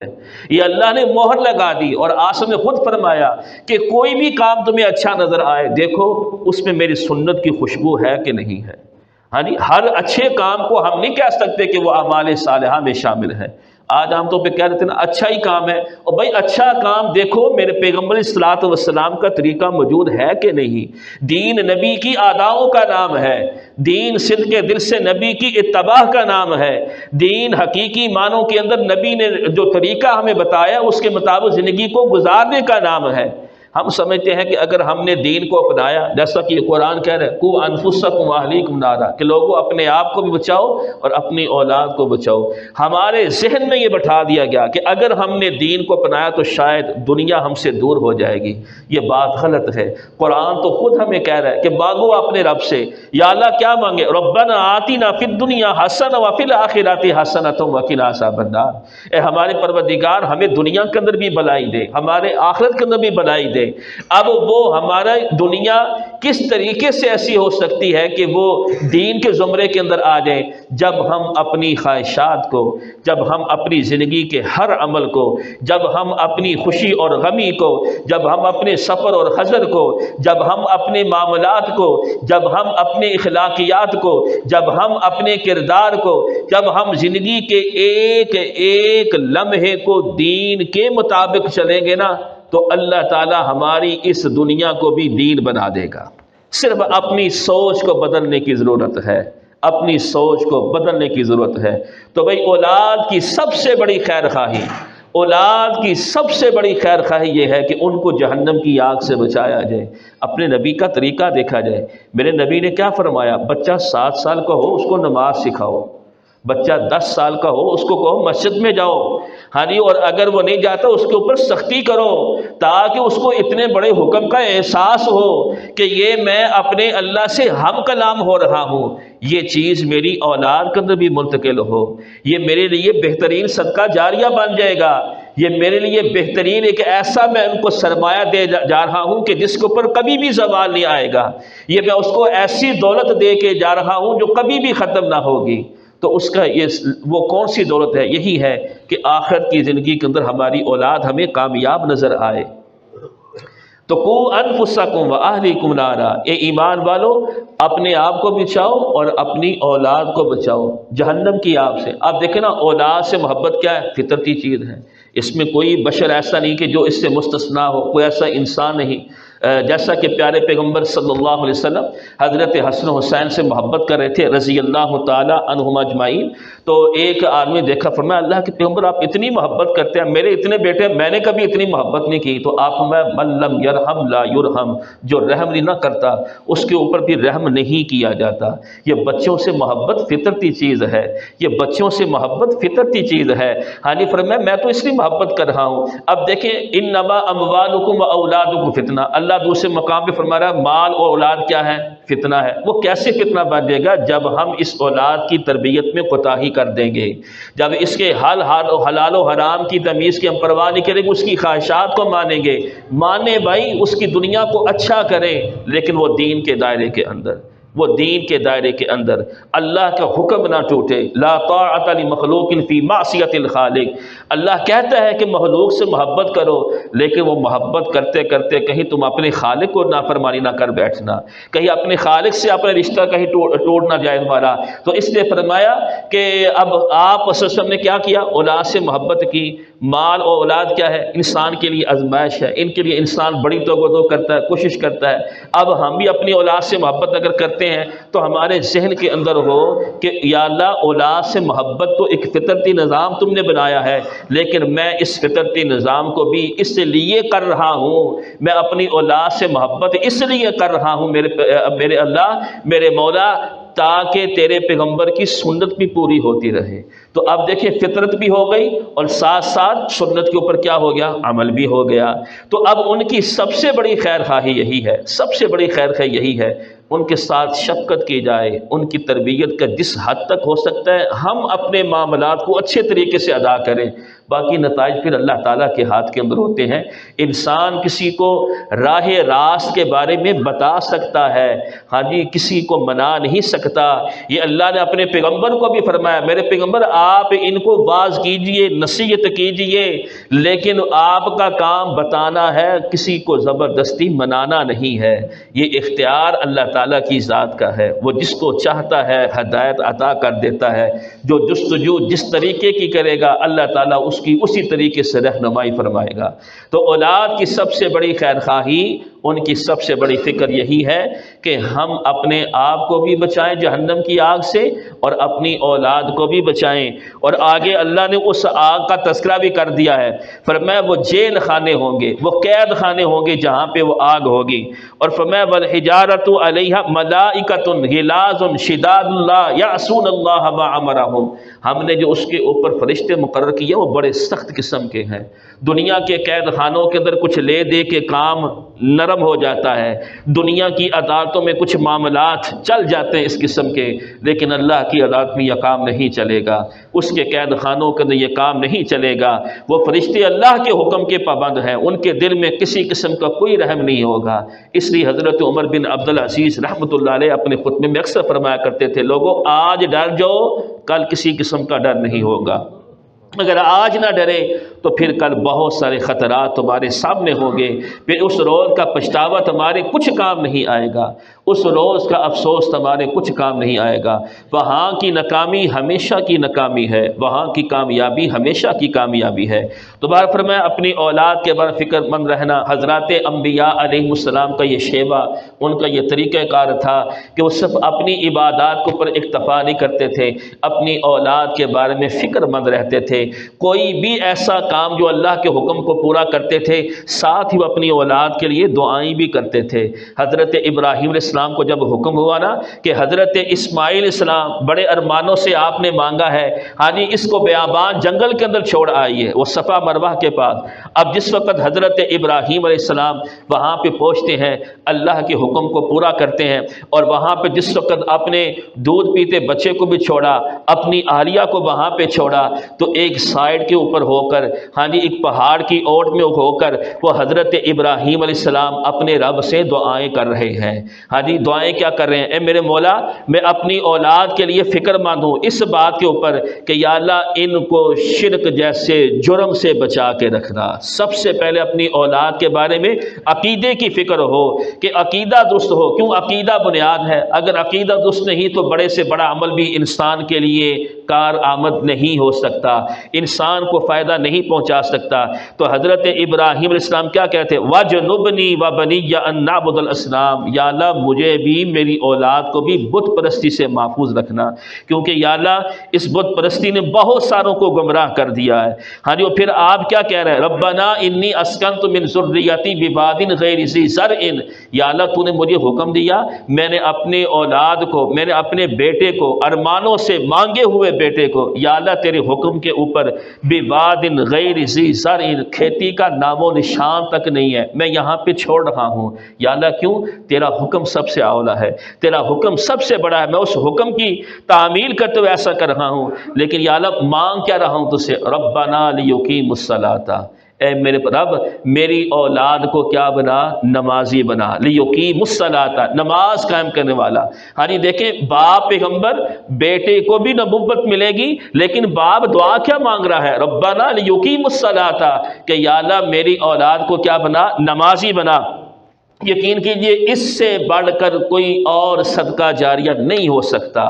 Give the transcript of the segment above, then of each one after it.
یہ اللہ نے مہر لگا دی، اور آسم نے خود فرمایا کہ کوئی بھی کام تمہیں اچھا نظر آئے دیکھو اس میں میری سنت کی خوشبو ہے کہ نہیں ہے۔ ہاں جی، ہر اچھے کام کو ہم نہیں کہہ سکتے کہ وہ اعمال صالحہ میں شامل ہے۔ آج عام طور پہ کہہ دیتے ہیں نا اچھا ہی کام ہے، اور بھائی اچھا کام دیکھو میرے پیغمبر الصلوۃ والسلام کا طریقہ موجود ہے کہ نہیں۔ دین نبی کی اداؤں کا نام ہے، دین صدق دل سے نبی کی اتباع کا نام ہے، دین حقیقی معنوں کے اندر نبی نے جو طریقہ ہمیں بتایا اس کے مطابق زندگی کو گزارنے کا نام ہے۔ ہم سمجھتے ہیں کہ اگر ہم نے دین کو اپنایا، جیسا کہ یہ قرآن کہہ رہا ہے قوا انفسکم واہلیکم نارا، کہ لوگوں اپنے آپ کو بھی بچاؤ اور اپنی اولاد کو بچاؤ، ہمارے ذہن میں یہ بٹھا دیا گیا کہ اگر ہم نے دین کو اپنایا تو شاید دنیا ہم سے دور ہو جائے گی۔ یہ بات غلط ہے۔ قرآن تو خود ہمیں کہہ رہا ہے کہ مانگو اپنے رب سے، یا اللہ کیا مانگے؟ ربنا آتنا فی الدنیا حسنہ وفی الآخرۃ حسنۃ وقنا عذاب النار، اے ہمارے پروردگار ہمیں دنیا کے اندر بھی بھلائی دے، ہمارے آخرت کے اندر بھی بھلائی دے۔ اب وہ ہمارا دنیا کس طریقے سے ایسی ہو سکتی ہے کہ وہ دین کے زمرے کے اندر آ جائیں؟ جب ہم اپنی خواہشات کو، جب ہم اپنی زندگی کے ہر عمل کو، جب ہم اپنی خوشی اور غمی کو، جب ہم اپنے سفر اور حضر کو، جب ہم اپنے معاملات کو، جب ہم اپنے اخلاقیات کو، جب ہم اپنے کردار کو، جب ہم زندگی کے ایک ایک لمحے کو دین کے مطابق چلیں گے نا تو اللہ تعالی ہماری اس دنیا کو بھی دین بنا دے گا۔ صرف اپنی سوچ کو بدلنے کی ضرورت ہے، اپنی سوچ کو بدلنے کی ضرورت ہے۔ تو بھئی اولاد کی سب سے بڑی خیر خواہی، اولاد کی سب سے بڑی خیر خواہی یہ ہے کہ ان کو جہنم کی آگ سے بچایا جائے۔ اپنے نبی کا طریقہ دیکھا جائے، میرے نبی نے کیا فرمایا؟ بچہ 7 سال کا ہو اس کو نماز سکھاؤ، بچہ 10 سال کا ہو اس کو کہو مسجد میں جاؤ، ہاں جی، اور اگر وہ نہیں جاتا اس کے اوپر سختی کرو تاکہ اس کو اتنے بڑے حکم کا احساس ہو کہ یہ میں اپنے اللہ سے ہم کلام ہو رہا ہوں، یہ چیز میری اولاد کے اندر بھی منتقل ہو، یہ میرے لیے بہترین صدقہ جاریہ بن جائے گا، یہ میرے لیے بہترین ایک ایسا میں ان کو سرمایہ دے جا رہا ہوں کہ جس کے اوپر کبھی بھی زوال نہیں آئے گا، یہ میں اس کو ایسی دولت دے کے جا رہا ہوں جو کبھی بھی ختم نہ ہوگی۔ تو اس کا وہ کون سی دولت ہے؟ یہی ہے کہ آخرت کی زندگی کے اندر ہماری اولاد ہمیں کامیاب نظر آئے۔ تو قوا انفسکم واہلیکم نارا، اے ایمان والو اپنے آپ کو بچاؤ اور اپنی اولاد کو بچاؤ جہنم کی آگ سے۔ آپ دیکھیں نا، اولاد سے محبت کیا ہے؟ فطرتی چیز ہے، اس میں کوئی بشر ایسا نہیں کہ جو اس سے مستثنا ہو، کوئی ایسا انسان نہیں۔ جیسا کہ پیارے پیغمبر صلی اللہ علیہ وسلم حضرت حسن حسین سے محبت کر رہے تھے رضی اللہ تعالی عنہما اجمعین، تو ایک آدمی دیکھا، فرمایا اللہ کے پیغمبر آپ اتنی محبت کرتے ہیں، میرے اتنے بیٹے ہیں، میں نے کبھی اتنی محبت نہیں کی۔ تو آپ فرمایا من لم یرحم لا یرحم، جو رحم نہیں نہ کرتا اس کے اوپر بھی رحم نہیں کیا جاتا۔ یہ بچوں سے محبت فطرتی چیز ہے، یہ بچوں سے محبت فطرتی چیز ہے۔ ہاں جی، فرمایا میں تو اس لیے محبت کر رہا ہوں۔ اب دیکھیں انما اموالکم واولادکم فتنہ، اللہ دوسرے مقام پہ فرما رہا ہے مال اور اولاد کیا ہے؟ فتنہ ہے۔ وہ کیسے فتنہ بن جائے گا؟ جب ہم اس اولاد کی تربیت میں کوتاہی کر دیں گے، جب اس کے حلال و حرام کی تمیز کی ہم پرواہ نہیں کریں گے، اس کی خواہشات کو مانیں گے، مانے بھائی اس کی دنیا کو اچھا کریں لیکن وہ دین کے دائرے کے اندر، وہ دین کے دائرے کے اندر اللہ کا حکم نہ ٹوٹے۔ لا طاعۃ لمخلوق فی معصیۃ الخالق، اللہ کہتا ہے کہ مخلوق سے محبت کرو لیکن وہ محبت کرتے کرتے کہیں تم اپنے خالق کو نافرمانی نہ کر بیٹھنا، کہیں اپنے خالق سے اپنا رشتہ کہیں توڑ نہ جائے تمہارا۔ تو اس نے فرمایا کہ اب آپ صلی اللہ علیہ وسلم نے کیا کیا؟ اولاد سے محبت کی۔ مال اور اولاد کیا ہے؟ انسان کے لیے آزمائش ہے، ان کے لیے انسان بڑی توقع کرتا ہے، کوشش کرتا ہے۔ اب ہم بھی اپنی اولاد سے محبت اگر کرتے ہیں تو ہمارے ذہن کے اندر ہو کہ یا اللہ اولاد سے محبت تو ایک فطرتی نظام تم نے بنایا ہے، لیکن میں اس فطرتی نظام کو بھی اس لیے کر رہا ہوں، میں اپنی اولاد سے محبت اس لیے کر رہا ہوں میرے اللہ، میرے مولا، تاکہ تیرے پیغمبر کی سنت بھی پوری ہوتی رہے۔ تو اب دیکھیں فطرت بھی ہو گئی اور ساتھ ساتھ سنت کے اوپر کیا ہو گیا؟ عمل بھی ہو گیا۔ تو اب ان کی سب سے بڑی خیر خواہی یہی ہے، سب سے بڑی خیر خواہی یہی ہے ان کے ساتھ شفقت کی جائے، ان کی تربیت کا جس حد تک ہو سکتا ہے ہم اپنے معاملات کو اچھے طریقے سے ادا کریں، باقی نتائج پھر اللہ تعالیٰ کے ہاتھ کے اندر ہوتے ہیں۔ انسان کسی کو راہ راست کے بارے میں بتا سکتا ہے، ہاں جی، کسی کو منا نہیں سکتا۔ یہ اللہ نے اپنے پیغمبر کو بھی فرمایا، میرے پیغمبر آپ ان کو واعظ کیجئے، نصیحت کیجئے، لیکن آپ کا کام بتانا ہے، کسی کو زبردستی منانا نہیں ہے۔ یہ اختیار اللہ تعالیٰ کی ذات کا ہے، وہ جس کو چاہتا ہے ہدایت عطا کر دیتا ہے۔ جو جستجو جس طریقے کی کرے گا اللہ تعالیٰ اس کی اسی طریقے سے رہنمائی فرمائے گا۔ تو اولاد کی سب سے بڑی خیر خواہی، ان کی سب سے بڑی فکر یہی ہے کہ ہم اپنے آپ کو بھی بچائیں جہنم کی آگ سے اور اپنی اولاد کو بھی بچائیں۔ اور آگے اللہ نے اس آگ کا تذکرہ بھی کر دیا ہے، فرمایا وہ جیل خانے ہوں گے، وہ قید خانے ہوں گے جہاں پہ وہ آگ ہوگی۔ اور فرمایا والحجارۃ علیہا ملائکۃ غلاظ شداد لا یعصون اللہ ما امرہم، ہم نے جو اس کے اوپر فرشتے مقرر کیے وہ بڑے سخت قسم کے ہیں۔ دنیا کے قید خانوں کے اندر کچھ لے دے کے کام نرم ہو جاتا ہے، دنیا کی عدالتوں میں کچھ معاملات چل جاتے ہیں اس قسم کے، لیکن اللہ کی عدالت میں یہ کام نہیں چلے گا، اس کے قید خانوں کے اندر یہ کام نہیں چلے گا۔ وہ فرشتے اللہ کے حکم کے پابند ہیں، ان کے دل میں کسی قسم کا کوئی رحم نہیں ہوگا۔ اس لیے حضرت عمر بن عبدالعزیز رحمۃ اللہ علیہ اپنے خطبے میں اکثر فرمایا کرتے تھے، لوگوں آج ڈر جاؤ، کل کسی قسم کا ڈر نہیں ہوگا۔ اگر آج نہ ڈرے تو پھر کل بہت سارے خطرات تمہارے سامنے ہوں گے، پھر اس روز کا پچھتاوا تمہارے کچھ کام نہیں آئے گا، اس روز کا افسوس تمہارے کچھ کام نہیں آئے گا۔ وہاں کی ناکامی ہمیشہ کی ناکامی ہے، وہاں کی کامیابی ہمیشہ کی کامیابی ہے۔ دوبارہ فرمایا اپنی اولاد کے بارے فکر مند رہنا۔ حضرات انبیاء علیہ السلام کا یہ شیبہ، ان کا یہ طریقہ کار تھا کہ وہ صرف اپنی عبادات کے اوپر اکتفا نہیں کرتے تھے، اپنی اولاد کے بارے میں فکر مند رہتے تھے۔ کوئی بھی ایسا کام جو اللہ کے حکم کو پورا کرتے تھے، ساتھ ہی وہ اپنی اولاد کے لیے دعائیں بھی کرتے تھے۔ حضرت ابراہیم علیہ السلام کو جب حکم ہوا نا کہ حضرت اسماعیل علیہ السلام بڑے ارمانوں سے آپ نے مانگا ہے، ہاں جی اس کو بیابان جنگل کے اندر چھوڑ آئیے، وہ صفا مروہ کے پاس۔ اب جس وقت حضرت ابراہیم علیہ السلام وہاں پہ پہنچتے ہیں، اللہ کے حکم کو پورا کرتے ہیں، اور وہاں پہ جس وقت اپنے دودھ پیتے بچے کو بھی چھوڑا، اپنی اہلیہ کو وہاں پہ چھوڑا، تو ایک سائیڈ کے اوپر ہو کر، ہاں جی ایک پہاڑ کی اوٹ میں ہو کر وہ حضرت ابراہیم علیہ السلام اپنے رب سے دعائیں کر رہے ہیں۔ ہاں جی دعائیں کیا کر رہے ہیں؟ اے میرے مولا، میں اپنی اولاد کے لیے فکر مند ہوں اس بات کے اوپر کہ یا اللہ ان کو شرک جیسے جرم سے بچا کے رکھنا۔ سب سے پہلے اپنی اولاد کے بارے میں عقیدے کی فکر ہو کہ عقیدہ درست ہو، کیوں عقیدہ بنیاد ہے۔ اگر عقیدہ درست نہیں تو بڑے سے بڑا عمل بھی انسان کے لیے کارآمد نہیں ہو سکتا، انسان کو فائدہ نہیں پہنچا سکتا۔ تو حضرت ابراہیم علیہ السلام کیا کہتے ہیں؟ وَجْنُبْنِي وَبَنِيَّ أَن نَّعْبُدَ الْأَصْنَامَ، یا اللہ مجھے بھی میری اولاد کو بھی بت پرستی سے محفوظ رکھنا، کیونکہ یا اللہ اس بت پرستی نے بہت ساروں کو گمراہ کر دیا ہے۔ ہاں جی، اور پھر آپ کیا کہہ رہے ہیں؟ رَبَّنَا إِنِّي أَسْكَنْتُ مِنْ ذُرِّيَّتِي بِوَادٍ غَيْرِ ذِي زَرْعٍ، یا اللہ تو نے مجھے حکم دیا، میں نے اپنے اولاد کو، میں نے اپنے بیٹے کو، ارمانوں سے مانگے ہوئے بیٹے کو، یا اللہ تیرے حکم کے اوپر بِوَادٍ غَيْرِ ذِي زَرْعٍ، کھیتی کا نام و نشان تک نہیں ہے، میں یہاں پہ چھوڑ رہا ہوں۔ یا اللہ کیوں؟ تیرا حکم سب سے اعلیٰ ہے، تیرا حکم سب سے بڑا ہے، میں اس حکم کی تعمیل کرتے ہوئے ایسا کر رہا ہوں۔ لیکن یا اللہ مانگ کیا رہا ہوں تجھ سے؟ رَبَّنَا لِيُقِيمُوا الصَّلَاةَ، اے میرے رب میری اولاد کو کیا بنا؟ نمازی بنا، لیقیم الصلاۃ، نماز قائم کرنے والا۔ ہاں جی دیکھیں باپ پیغمبر، بیٹے کو بھی نبوت ملے گی، لیکن باپ دعا کیا مانگ رہا ہے؟ ربنا لیقیم الصلاۃ، کہ یا اللہ میری اولاد کو کیا بنا؟ نمازی بنا۔ یقین کیجئے اس سے بڑھ کر کوئی اور صدقہ جاریہ نہیں ہو سکتا۔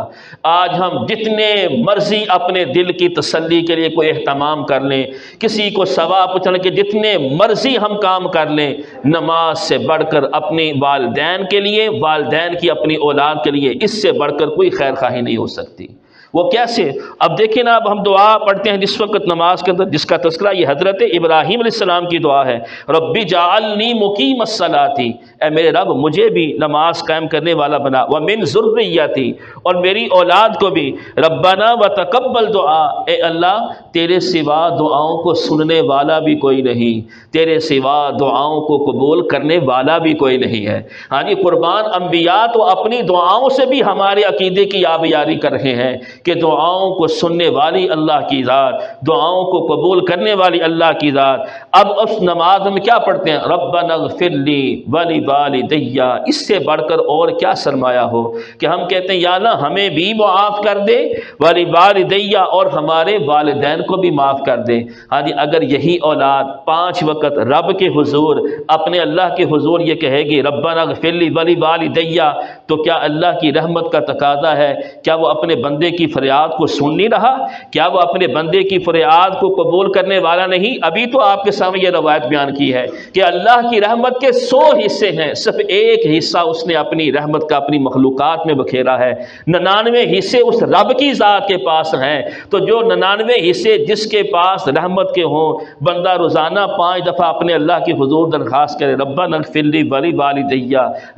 آج ہم جتنے مرضی اپنے دل کی تسلی کے لیے کوئی اہتمام کر لیں، کسی کو ثواب پہنچانے کے جتنے مرضی ہم کام کر لیں، نماز سے بڑھ کر اپنے والدین کے لیے، والدین کی اپنی اولاد کے لیے، اس سے بڑھ کر کوئی خیر خواہی نہیں ہو سکتی۔ وہ کیسے؟ اب دیکھیں نا، اب ہم دعا پڑھتے ہیں جس وقت نماز کے اندر، جس کا تذکرہ یہ حضرت ابراہیم علیہ السلام کی دعا ہے، ربی جعلنی مقیم الصلاۃ، اے میرے رب مجھے بھی نماز قائم کرنے والا بنا، ومن ذریتی، اور میری اولاد کو بھی، ربنا وتقبل دعا، اے اللہ تیرے سوا دعاؤں کو سننے والا بھی کوئی نہیں، تیرے سوا دعاؤں کو قبول کرنے والا بھی کوئی نہیں ہے۔ ہاں جی، قربان انبیاء تو اپنی دعاؤں سے بھی ہمارے عقیدے کی آبیاری کر رہے ہیں کہ دعاؤں کو سننے والی اللہ کی ذات، دعاؤں کو قبول کرنے والی اللہ کی ذات۔ اب اس نماز میں کیا پڑھتے ہیں؟ ربنا اغفر لی ولوالدی، اس سے بڑھ کر اور کیا سرمایہ ہو کہ ہم کہتے ہیں یا اللہ ہمیں بھی معاف کر دے، ولوالدی، اور ہمارے والدین کو بھی معاف کر دے۔ ہاں جی، اگر یہی اولاد 5 وقت رب کے حضور، اپنے اللہ کے حضور یہ کہے گی ربنا اغفر لی ولوالدی، تو کیا اللہ کی رحمت کا تقاضا ہے؟ کیا وہ اپنے بندے کی فریاد کو سن نہیں رہا؟ کیا وہ اپنے بندے کی فریاد کو قبول کرنے والا نہیں؟ ابھی تو آپ کے سامنے یہ روایت بیان کی ہے کہ اللہ کی رحمت کے 100 حصے ہیں، صرف ایک حصہ اس نے اپنی رحمت کا اپنی مخلوقات میں بکھیرا ہے، 99 حصے اس رب کی ذات کے پاس ہیں۔ تو جو 99 حصے جس کے پاس رحمت کے ہوں، بندہ روزانہ 5 دفعہ اپنے اللہ کی حضور درخواست کرے ربنا اغفر لی ولوالدی،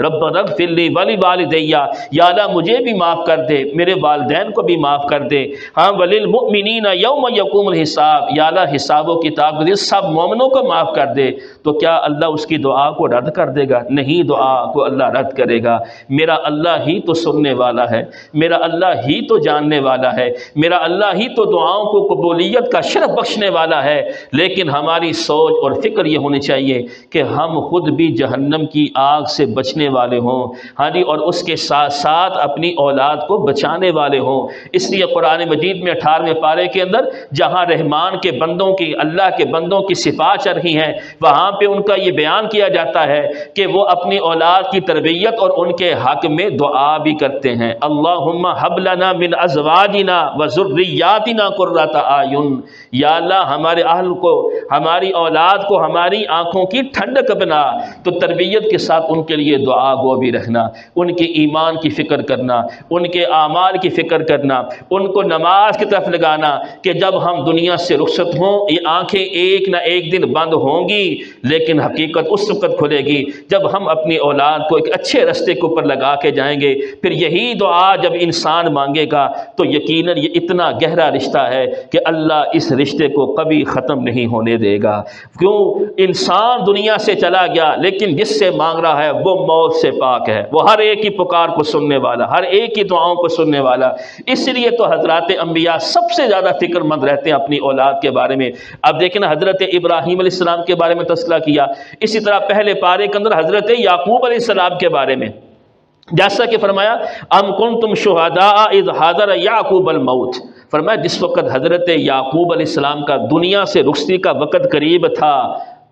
ربنا اغفر لی ولوالدی، یا اللہ مجھے بھی معاف کر دے، میرے والدین کو بھی معاف کر دے، ہاں وللمؤمنین یوم یقوم الحساب، یا اللہ حساب و کتاب کے دن سب مومنوں کو معاف کر دے، تو کیا اللہ اس کی دعا کو رد کر دے گا؟ نہیں، دعا کو اللہ رد کرے گا۔ میرا اللہ ہی تو سننے والا ہے، میرا اللہ ہی تو جاننے والا ہے، میرا اللہ ہی تو دعاؤں کو قبولیت کا شرف بخشنے والا ہے، لیکن ہماری سوچ اور فکر یہ ہونی چاہیے کہ ہم خود بھی جہنم کی آگ سے بچنے والے ہوں، ہاں جی، اور اس کے ساتھ ساتھ اپنی اولاد کو بچانے والے ہوں۔ اس لیے قرآن مجید میں 18ویں پارے کے اندر جہاں رحمان کے بندوں کی، اللہ کے بندوں کی صفات چل رہی ہیں، وہاں پہ ان کا یہ بیان کیا جاتا ہے کہ وہ اپنی اولاد کی تربیت اور ان کے حق میں دعا بھی کرتے ہیں، اللہم ہب لنا من ازواجنا وذریاتنا قرۃ اعین، یا اللہ ہمارے اہل کو، ہماری اولاد کو ہماری آنکھوں کی ٹھنڈک بنا۔ تو تربیت کے ساتھ ان کے لیے دعا گو بھی رکھنا، ان کے ایمان کی فکر کرنا، ان کے اعمال کی فکر کرنا، ان کو نماز کی طرف لگانا کہ جب ہم دنیا سے رخصت ہوں یہ آنکھیں ایک نہ ایک دن بند ہوں گی، لیکن حقیقت اس وقت کھلے گی جب ہم اپنی اولاد کو ایک اچھے راستے کے اوپر لگا کے جائیں گے۔ پھر یہی دعا جب انسان مانگے گا تو یقیناً یہ اتنا گہرا رشتہ ہے کہ اللہ اس رشتے کو کبھی ختم نہیں ہونے دے گا۔ کیوں؟ انسان دنیا سے چلا گیا لیکن جس سے مانگ رہا ہے وہ موت سے پاک ہے، وہ ہر ایک کی پکار کو سننے والا، ہر ایک کی دعاؤں کو سننے والا۔ اس لیے تو حضرات انبیاء سب سے زیادہ فکر مند رہتے ہیں اپنی اولاد کے بارے میں۔ اب دیکھیں نا، حضرت ابراہیم علیہ السلام کے بارے میں تذکرہ کیا، اسی طرح پہلے پارے کے اندر حضرت یعقوب علیہ السلام کے بارے میں جیسا کہ فرمایا ام کنتم شہداء اذ حضر یعقوب الموت، فرمایا جس وقت حضرت یعقوب علیہ السلام کا دنیا سے رخصتی کا وقت قریب تھا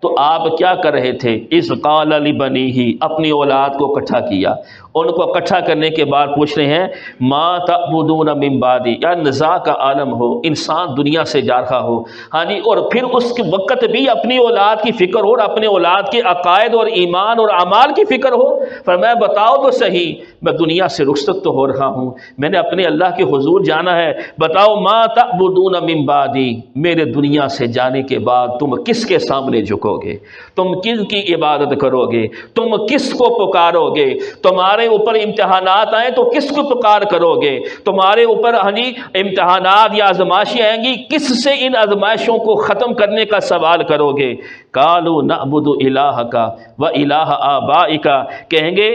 تو آپ کیا کر رہے تھے؟ اذ قال لبنیہ، اپنی اولاد کو اکٹھا کیا، ان کو اکٹھا کرنے کے بعد پوچھ رہے ہیں ما تعبدون من بعدی، یا نزاع کا عالم ہو، انسان دنیا سے جا رہا ہو، ہاں جی، اور پھر اس کے وقت بھی اپنی اولاد کی فکر ہو اور اپنے اولاد کے عقائد اور ایمان اور اعمال کی فکر ہو۔ فرمایا بتاؤ تو صحیح، میں دنیا سے رخصت تو ہو رہا ہوں، میں نے اپنے اللہ کے حضور جانا ہے، بتاؤ ما تعبدون من بعدی، میرے دنیا سے جانے کے بعد تم کس کے سامنے جھکو گے، تم کن کی عبادت کرو گے، تم کس کو پکارو گے، تمہارے اوپر امتحانات آئیں تو کس کو پکار کرو گے، تمہارے اوپر امتحانات یا آزمائشیں آئیں گی کس سے ان آزمائشوں کو ختم کرنے کا سوال کرو گے؟ قالوا نعبد الہک و الہ آبائک، کہیں گے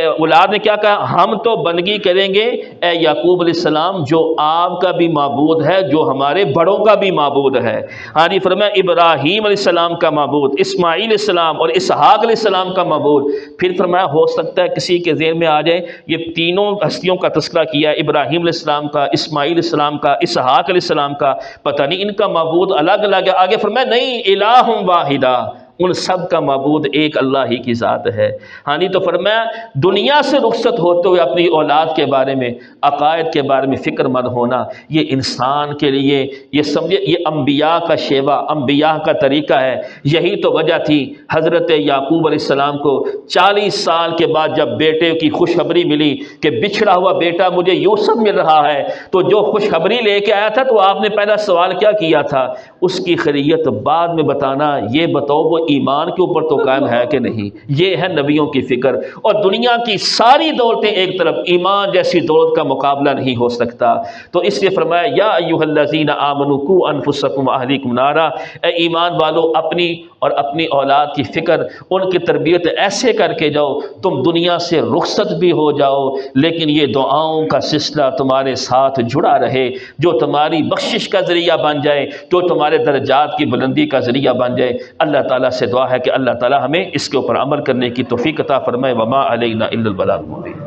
اولاد نے کیا کہا؟ ہم تو بندگی کریں گے اے یعقوب علیہ السلام جو آپ کا بھی معبود ہے، جو ہمارے بڑوں کا بھی معبود ہے۔ ہاں جی، فرمایا ابراہیم علیہ السلام کا معبود، اسماعیل علیہ السلام اور اسحاق علیہ السلام کا معبود۔ پھر فرمایا ہو سکتا ہے کسی کے ذہن میں آ جائے یہ تینوں ہستیوں کا تذکرہ کیا، ابراہیم علیہ السلام کا، اسماعیل علیہ السلام کا، اسحاق علیہ السلام کا، پتہ نہیں ان کا معبود الگ الگ ہے۔ آگے فرمایا نہیں، الہ واحدہ، ان سب کا معبود ایک اللہ ہی کی ذات ہے۔ ہاں جی، تو فرمایا دنیا سے رخصت ہوتے ہوئے اپنی اولاد کے بارے میں، عقائد کے بارے میں فکر مند ہونا، یہ انسان کے لیے یہ سمجھے یہ انبیاء کا شیوا، انبیاء کا طریقہ ہے۔ یہی تو وجہ تھی حضرت یعقوب علیہ السلام کو 40 سال کے بعد جب بیٹے کی خوشخبری ملی کہ بچھڑا ہوا بیٹا مجھے یوسف مل رہا ہے، تو جو خوشخبری لے کے آیا تھا تو آپ نے پہلا سوال کیا کیا تھا؟ اس کی خیریت بعد میں بتانا، یہ بتاؤ وہ ایمان کے اوپر تو قائم ہے کہ نہیں۔ یہ ہے نبیوں کی فکر۔ اور دنیا کی ساری دولتیں ایک طرف، ایمان جیسی دولت کا مقابلہ نہیں ہو سکتا۔ تو اس لیے فرمایا یا ایھا الذین آمنوا قوا انفسکم واہلیکم نارا، اے ایمان والو اپنی اور اپنی اولاد کی فکر، ان کی تربیت ایسے کر کے جاؤ تم دنیا سے رخصت بھی ہو جاؤ، لیکن یہ دعاؤں کا سلسلہ تمہارے ساتھ جڑا رہے، جو تمہاری بخشش کا ذریعہ بن جائے، جو تمہارے درجات کی بلندی کا ذریعہ بن جائے۔ اللہ تعالیٰ سے دعا ہے کہ اللہ تعالیٰ ہمیں اس کے اوپر عمل کرنے کی توفیق عطا فرمائے۔ وما علینا الا البلاغ المبین۔